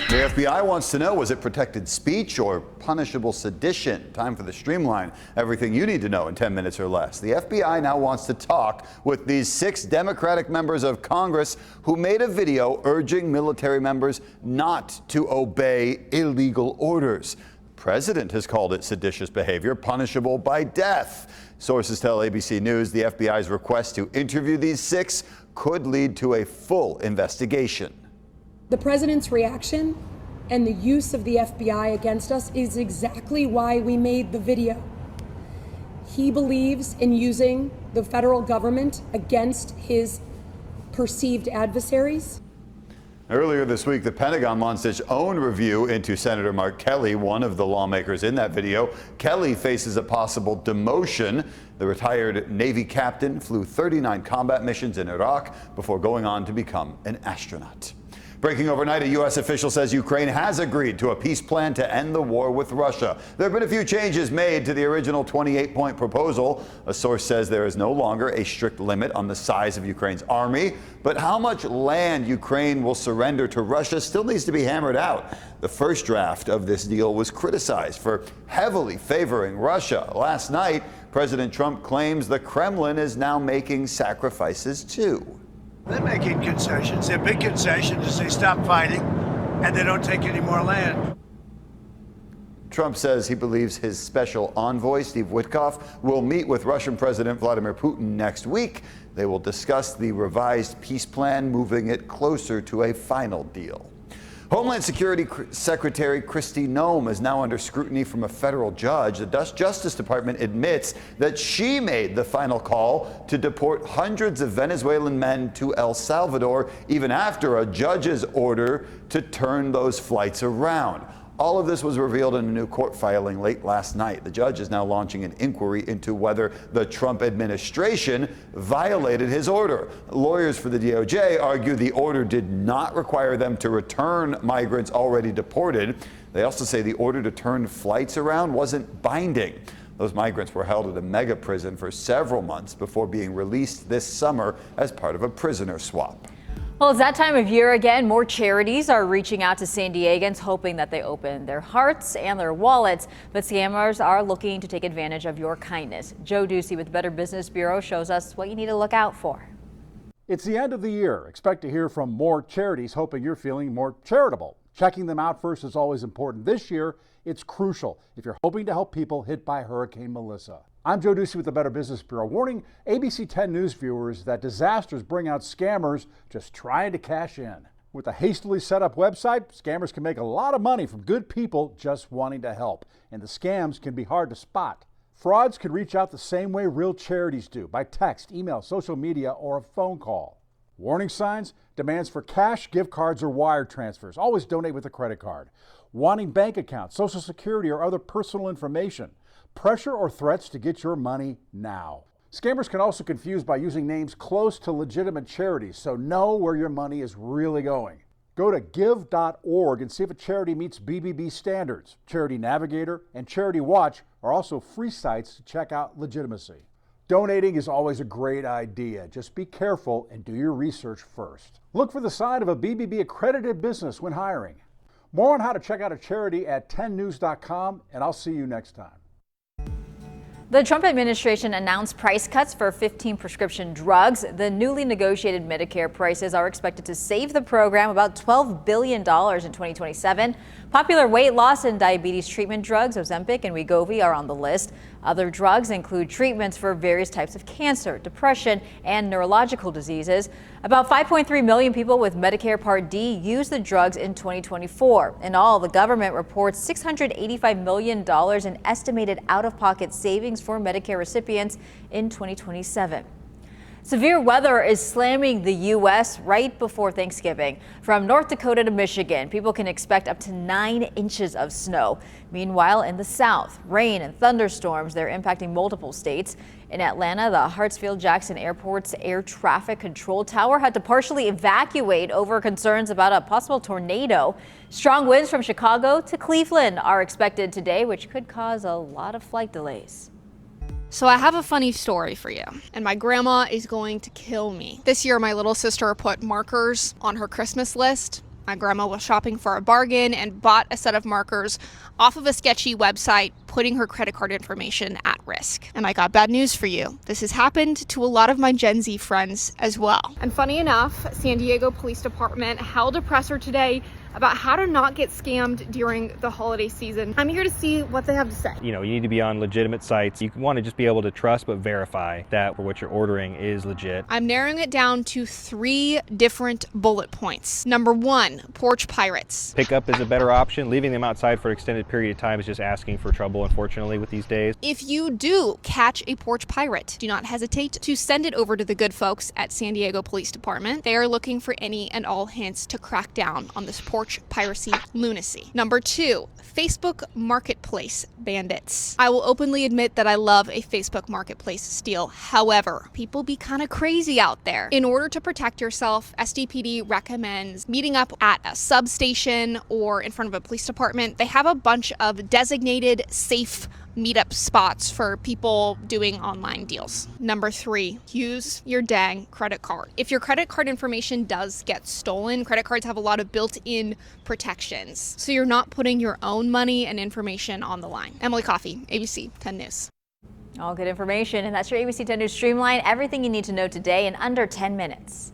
The FBI wants to know, was it protected speech or punishable sedition? Time for the Streamline. Everything you need to know in 10 minutes or less. The FBI now wants to talk with these 6 Democratic members of Congress who made a video urging military members not to obey illegal orders. The president has called it seditious behavior, punishable by death. Sources tell ABC News the FBI's request to interview these 6 could lead to a full investigation. The president's reaction and the use of the FBI against us is exactly why we made the video. He believes in using the federal government against his perceived adversaries. Earlier this week, the Pentagon launched its own review into Senator Mark Kelly, one of the lawmakers in that video. Kelly faces a possible demotion. The retired Navy captain flew 39 combat missions in Iraq before going on to become an astronaut. Breaking overnight, a U.S. official says Ukraine has agreed to a peace plan to end the war with Russia. There have been a few changes made to the original 28-point proposal. A source says there is no longer a strict limit on the size of Ukraine's army, but how much land Ukraine will surrender to Russia still needs to be hammered out. The first draft of this deal was criticized for heavily favoring Russia. Last night, President Trump claims the Kremlin is now making sacrifices too. They're making concessions. Their big concession is they stop fighting and they don't take any more land. Trump says he believes his special envoy, Steve Witkoff, will meet with Russian President Vladimir Putin next week. They will discuss the revised peace plan, moving it closer to a final deal. Homeland Security Secretary Kristi Noem is now under scrutiny from a federal judge. The Justice Department admits that she made the final call to deport hundreds of Venezuelan men to El Salvador, even after a judge's order to turn those flights around. All of this was revealed in a new court filing late last night. The judge is now launching an inquiry into whether the Trump administration violated his order. Lawyers for the DOJ argue the order did not require them to return migrants already deported. They also say the order to turn flights around wasn't binding. Those migrants were held at a mega prison for several months before being released this summer as part of a prisoner swap. Well, it's that time of year again. More charities are reaching out to San Diegans, hoping that they open their hearts and their wallets. But scammers are looking to take advantage of your kindness. Joe Ducey with Better Business Bureau shows us what you need to look out for. It's the end of the year. Expect to hear from more charities, hoping you're feeling more charitable. Checking them out first is always important. This year, it's crucial if you're hoping to help people hit by Hurricane Melissa. I'm Joe Ducey with the Better Business Bureau, warning ABC 10 News viewers that disasters bring out scammers just trying to cash in. With a hastily set up website, scammers can make a lot of money from good people just wanting to help, and the scams can be hard to spot. Frauds can reach out the same way real charities do, by text, email, social media, or a phone call. Warning signs: demands for cash, gift cards, or wire transfers. Always donate with a credit card. Wanting bank accounts, Social Security, or other personal information. Pressure or threats to get your money now. Scammers can also confuse by using names close to legitimate charities, so know where your money is really going. Go to give.org and see if a charity meets BBB standards. Charity Navigator and Charity Watch are also free sites to check out legitimacy. Donating is always a great idea. Just be careful and do your research first. Look for the sign of a BBB accredited business when hiring. More on how to check out a charity at 10news.com, and I'll see you next time. The Trump administration announced price cuts for 15 prescription drugs. The newly negotiated Medicare prices are expected to save the program about $12 billion in 2027. Popular weight loss and diabetes treatment drugs, Ozempic and Wegovy, are on the list. Other drugs include treatments for various types of cancer, depression, and neurological diseases. About 5.3 million people with Medicare Part D used the drugs in 2024. In all, the government reports $685 million in estimated out-of-pocket savings for Medicare recipients in 2027. Severe weather is slamming the U.S. right before Thanksgiving. From North Dakota to Michigan, people can expect up to 9 inches of snow. Meanwhile, in the South, rain and thunderstorms, they're impacting multiple states. In Atlanta, the Hartsfield-Jackson Airport's air traffic control tower had to partially evacuate over concerns about a possible tornado. Strong winds from Chicago to Cleveland are expected today, which could cause a lot of flight delays. So I have a funny story for you, and my grandma is going to kill me. This year, my little sister put markers on her Christmas list. My grandma was shopping for a bargain and bought a set of markers off of a sketchy website, putting her credit card information at risk. And I got bad news for you. This has happened to a lot of my Gen Z friends as well. And funny enough, San Diego Police Department held a presser today about how to not get scammed during the holiday season. I'm here to see what they have to say. You need to be on legitimate sites. You want to just be able to trust but verify that what you're ordering is legit. I'm narrowing it down to 3 different bullet points. Number 1, porch pirates. Pickup is a better option. Leaving them outside for an extended period of time is just asking for trouble, unfortunately, with these days. If you do catch a porch pirate, do not hesitate to send it over to the good folks at San Diego Police Department. They are looking for any and all hints to crack down on this porch piracy lunacy. Number 2, Facebook Marketplace bandits. I will openly admit that I love a Facebook Marketplace steal. However, people be kind of crazy out there. In order to protect yourself, SDPD recommends meeting up at a substation or in front of a police department. They have a bunch of designated safe meetup spots for people doing online deals. Number 3, use your dang credit card. If your credit card information does get stolen, credit cards have a lot of built-in protections, so you're not putting your own money and information on the line. Emily Coffey, ABC 10 News. All good information, and that's your ABC 10 News Streamline. Everything you need to know today in under 10 minutes.